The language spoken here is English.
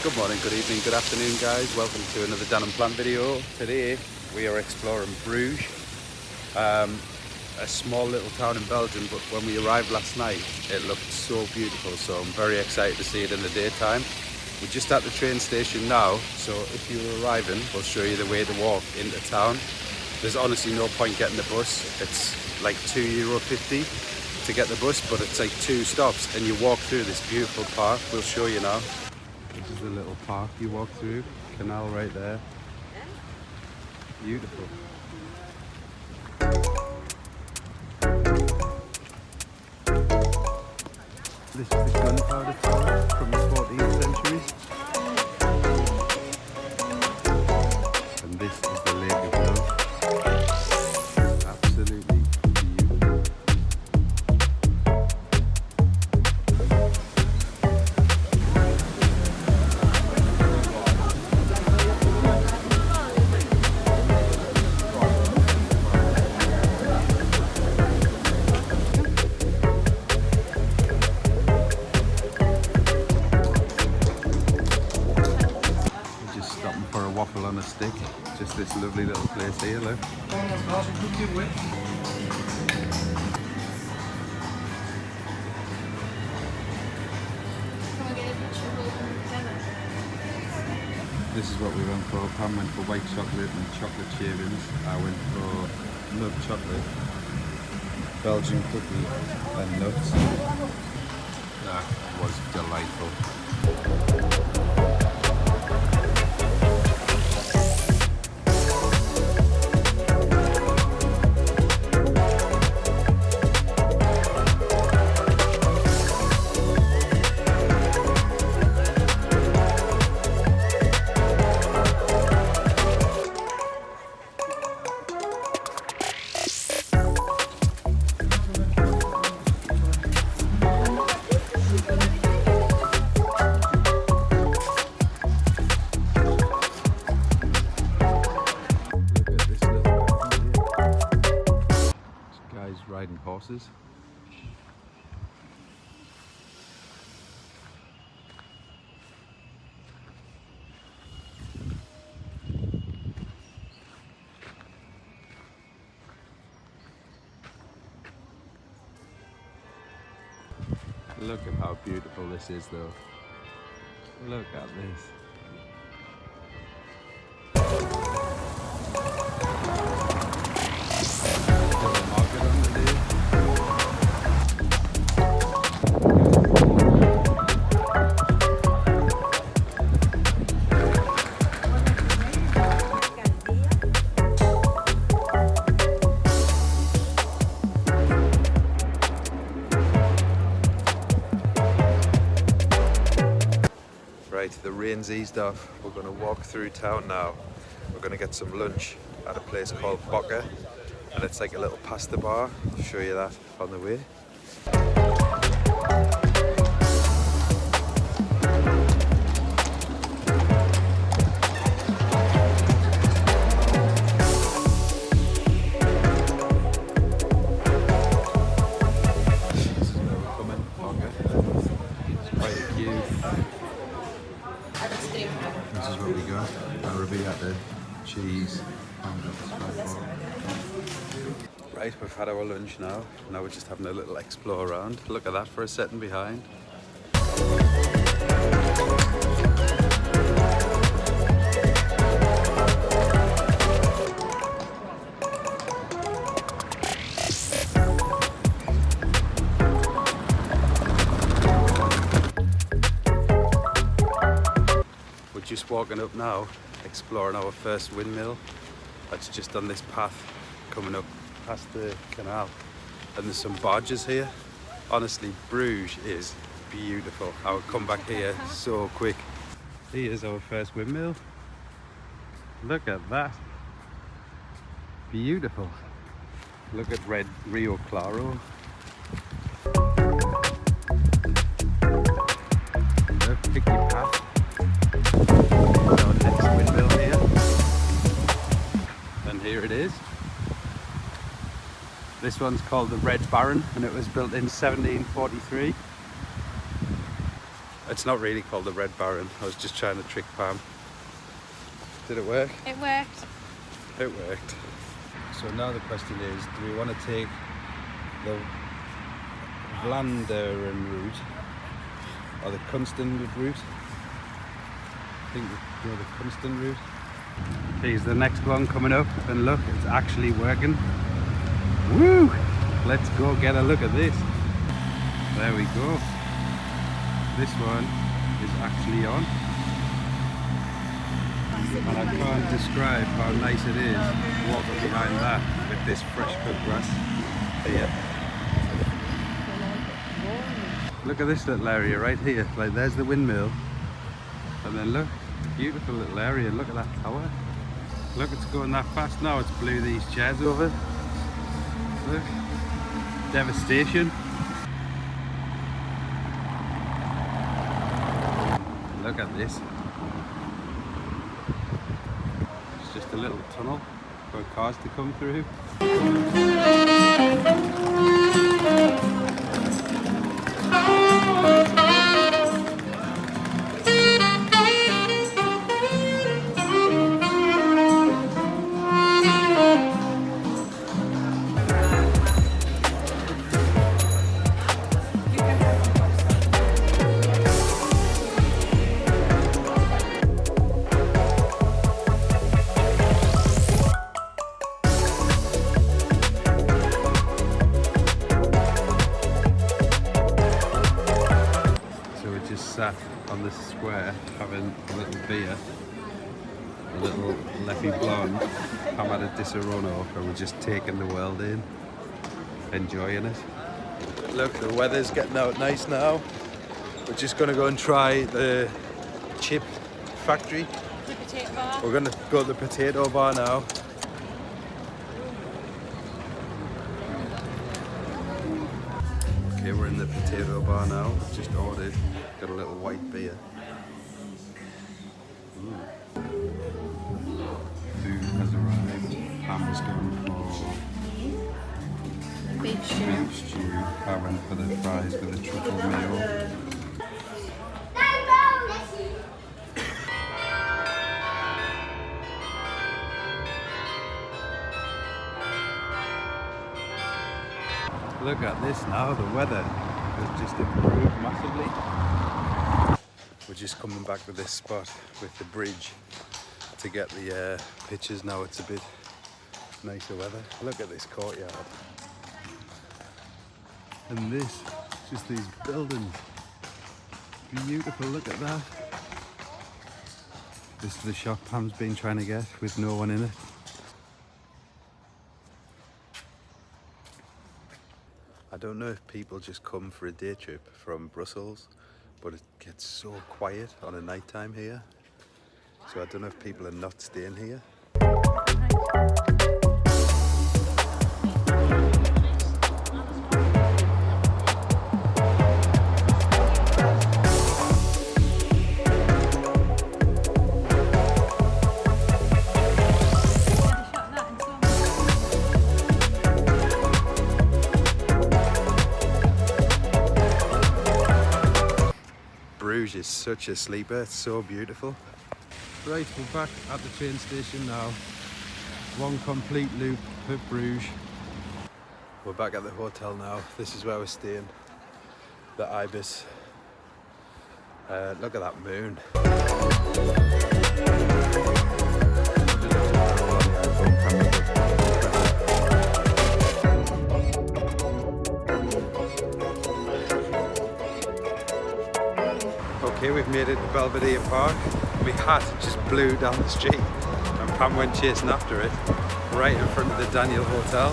Good morning, good evening, good afternoon guys. Welcome to another Unplanned video. Today we are exploring Bruges, a small little town in Belgium, but when we arrived last night it looked so beautiful, so I'm very excited to see it in the daytime. We're just at the train station now, so if you're arriving we'll show you the way to walk into town. There's honestly no point getting the bus. It's like €2.50 to get the bus, but it's like 2 stops and you walk through this beautiful park. We'll show you now. This is the little park you walk through, canal right there. Beautiful. This is the gunpowder tower from the 14th century. And this is the Lake of Love. Absolutely beautiful. For a waffle on a stick, just this lovely little place here, look. This is what we went for. Pam went for white chocolate and chocolate shavings. I went for milk chocolate, Belgian cookie and nuts. That was delightful. Riding horses. Look at how beautiful this is though. Look at this. Right, the rain's eased off. We're going to walk through town now. We're going to get some lunch at a place called Brugge, and it's like a little pasta bar. I'll show you that on the way. This is where we're coming, Brugge. It's quite a queue. This is what we got. Arrabbiata, cheese, right, we've had our lunch now. Now we're just having a little explore around. Look at that for a second behind. Just walking up now, exploring our first windmill. That's just on this path coming up past the canal, and there's some barges here. Honestly, Bruges is beautiful. I would come back here so quick. Here's our first windmill. Look at that. Beautiful. Look at red Rio Claro. Look, pick your path. Our next windmill here, and here it is. This one's called the Red Baron, and it was built in 1743. It's not really called the Red Baron. I was just trying to trick Pam. Did it work? It worked. It worked. So now the question is, do we want to take the Vlaanderen route or the Constant route? I think we go the Constant route. Here's the next one coming up, and look, it's actually working. Woo! Let's go get a look at this. There we go. This one is actually on. And I can't describe how nice it is walking around that with this fresh cut grass here. Look at this little area right here. Like, there's the windmill. And then look, beautiful little area. Look at that tower. Look, it's going that fast now. It's blew these chairs over. Look. Devastation. Look at this. It's just a little tunnel for cars to come through. Sat on this square having a little beer, a little Leffy blonde. I'm at a Disaronno and we're just taking the world in, enjoying it. Look, the weather's getting out nice now. We're just going to go and try the chip factory. The potato bar. We're going to go to the potato bar now. Okay, we're in the potato bar now. Just ordered. Got a little white beer. Food has arrived. Pam was going for Beef stew. beef stew. Pam went for the fries with the truffle mayo. Look at this now, the weather has just improved massively. We're just coming back to this spot with the bridge to get the pictures now. It's a bit nicer weather. Look at this courtyard. And this, just these buildings. Beautiful, look at that. This is the shop Pam's been trying to get with no one in it. I don't know if people just come for a day trip from Brussels, but it gets so quiet on a night time here. So I don't know if people are not staying here. Bruges is such a sleeper, it's so beautiful. Right, we're back at the train station now. One complete loop of Bruges. We're back at the hotel now. This is where we're staying. The Ibis. Look at that moon. Okay, we've made it to Belvedere Park. My hat just blew down the street and Pam went chasing after it right in front of the Daniel Hotel.